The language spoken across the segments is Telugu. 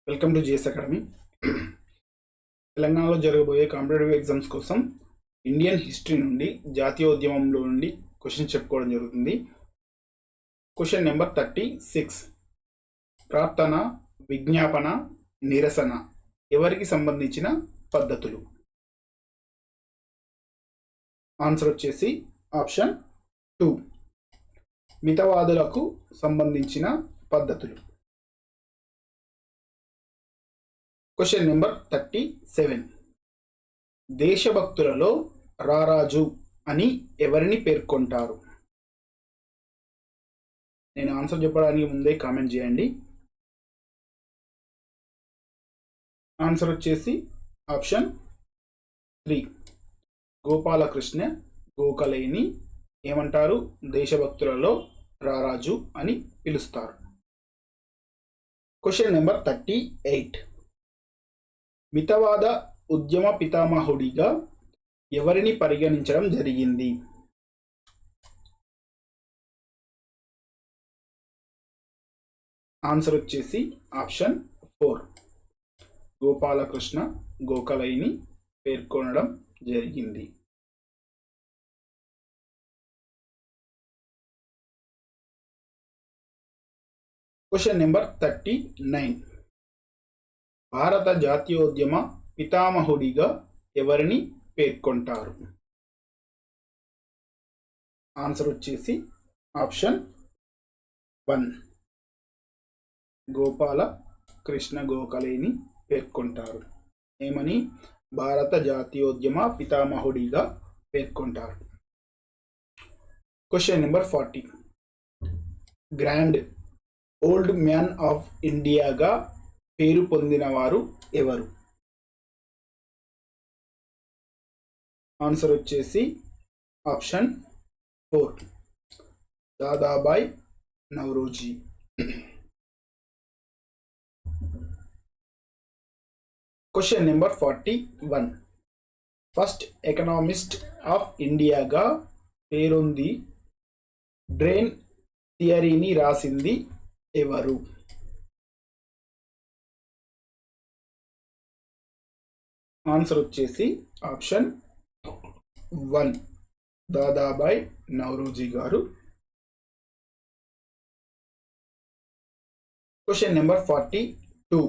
Welcome to GS academy. తెలంగాణలో జరగబోయే కాంపిటేటివ్ ఎగ్జామ్స్ కోసం ఇండియన్ హిస్టరీ నుండి జాతీయోద్యమంలో నుండి క్వశ్చన్ చెప్పుకోవడం జరుగుతుంది. Question number 36. ప్రార్థన, విజ్ఞాపన, నిరసన ఎవరికి సంబంధించిన పద్ధతులు? ఆన్సర్ వచ్చేసి ఆప్షన్ 2, మితవాదులకు సంబంధించిన పద్ధతులు. Question number 37. దేశభక్తులలో రారాజు అని ఎవరిని పేర్కొంటారు? నేను ఆన్సర్ చెప్పడానికి ముందే కామెంట్ చేయండి. ఆన్సర్ వచ్చేసి ఆప్షన్ 3, గోపాలకృష్ణ గోఖలేని ఏమంటారు? దేశభక్తులలో రారాజు అని పిలుస్తారు. Question number 38. మితవాద ఉద్యమ పితామహుడిగా ఎవరిని పరిగణించడం జరిగింది? ఆన్సర్ వచ్చేసి ఆప్షన్ 4, గోపాలకృష్ణ గోఖలేని పేర్కొనడం జరిగింది. Question number 39. భారత జాతీయోద్యమ పితామహుడిగా ఎవరిని పేర్కొంటారు? ఆన్సర్ వచ్చేసి ఆప్షన్ 1, గోపాల కృష్ణ గోఖలేని పేర్కొంటారు. ఏమని? భారత జాతీయోద్యమ పితామహుడిగా పేర్కొంటారు. Question number 40. Grand old man of ఇండియాగా పేరు పొందినవారు ఎవరు? ఆన్సర్ వచ్చేసి option 4, Dadabhai Naoroji. Question number 41. First economist of ఇండియాగా పేరొంది డ్రైన్ థియరీని రాసింది ఎవరు? ఆన్సర్ వచ్చేసి ఆప్షన్ 1, దాదాబాయ్ నౌరోజీ గారు. Question number 42.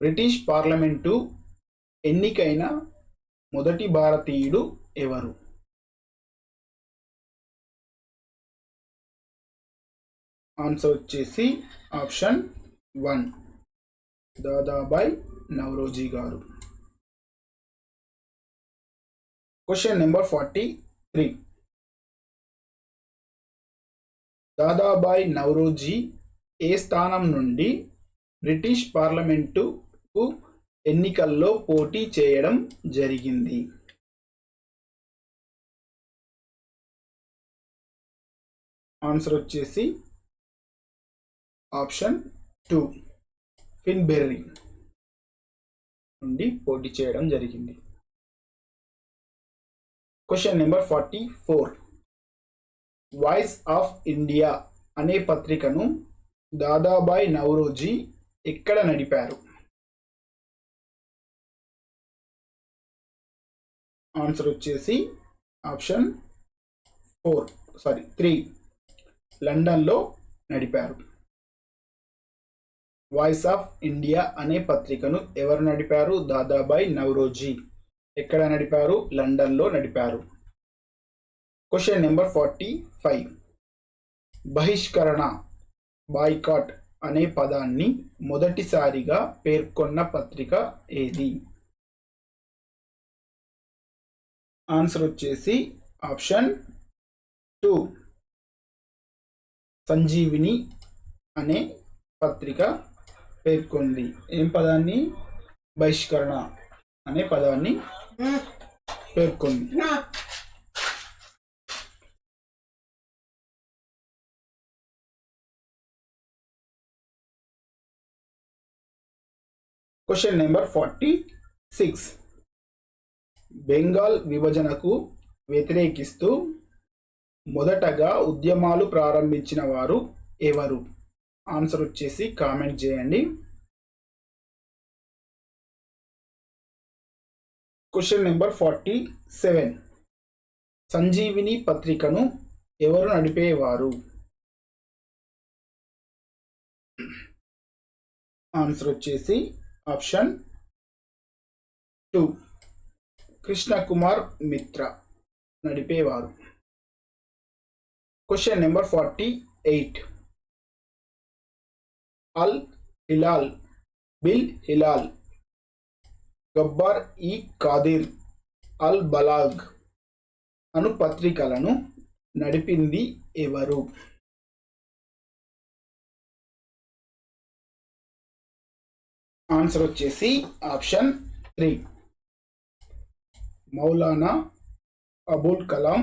బ్రిటిష్ పార్లమెంటు ఎన్నికైన మొదటి భారతీయుడు ఎవరు? ఆన్సర్ వచ్చేసి ఆప్షన్ 1, దాదాబాయ్ నౌరోజీ గారు. Question number 43. దాదాబాయ్ నౌరోజీ ఏ స్థానం నుండి బ్రిటిష్ పార్లమెంటుకు ఎన్నికల్లో పోటీ చేయడం జరిగింది? ఆన్సర్ వచ్చేసి ఆప్షన్ 2, ఫిన్బెర్రీ నుండి పోటీ చేయడం జరిగింది. Question number 44. Voice of India అనే పత్రికను దాదాబాయ్ నౌరోజీ ఎక్కడ నడిపారు? ఆన్సర్ వచ్చేసి ఆప్షన్ 3, లండన్లో నడిపారు. వాయిస్ ఆఫ్ ఇండియా అనే పత్రికను ఎవరు నడిపారు? దాదాబాయ్ నౌరోజీ. ఎక్కడ నడిపారు? లండన్లో నడిపారు. Question number 45. బహిష్కరణ, బాయ్కాట్ అనే పదాన్ని మొదటిసారిగా పేర్కొన్న పత్రిక ఏది? ఆన్సర్ వచ్చేసి ఆప్షన్ 2, సంజీవిని అనే పత్రిక పేర్కొంది. ఏం పదాన్ని? బహిష్కరణ అనే పదాన్ని పేర్కొంది. Question number 46. బెంగాల్ విభజనకు వ్యతిరేకిస్తూ మొదటగా ఉద్యమాలు ప్రారంభించిన వారు ఎవరు? ఆన్సర్ వచ్చేసి కామెంట్ చేయండి. Question number 47. సంజీవిని పత్రికను ఎవరు నడిపేవారు? ఆన్సర్ వచ్చేసి ఆప్షన్ 2 కృష్ణ కుమార్ మిత్ర నడిపేవారు. Question number 48. అల్ హిలాల్, బిల్ హిలాల్, గబ్బార్ ఈ ఖాదిర్, అల్ బలాగ్ అను పత్రికలను నడిపింది ఎవరు? ఆన్సర్ వచ్చేసి option 3 Maulana Abul Kalam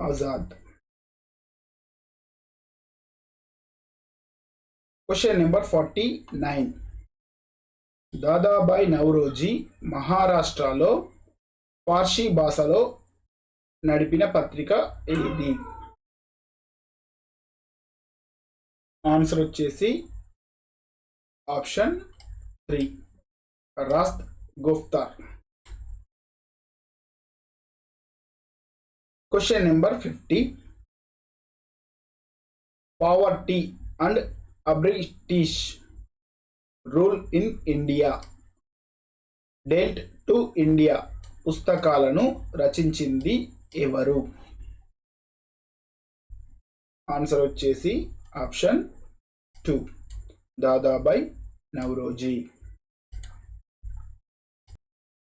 Azad. Question number 49. Dadabhai Naoroji మహారాష్ట్రలో పార్సీ భాషలో నడిపిన పత్రిక ఏది? ఆన్సర్ వచ్చేసి option 3 Rast Goftar. Question number 50. Poverty and British rule in India, dealt to India పుస్తకాలను రచించింది ఎవరు? ఆన్సర్ వచ్చేసి ఆప్షన్ 2 దాదాబాయి నౌరోజీ.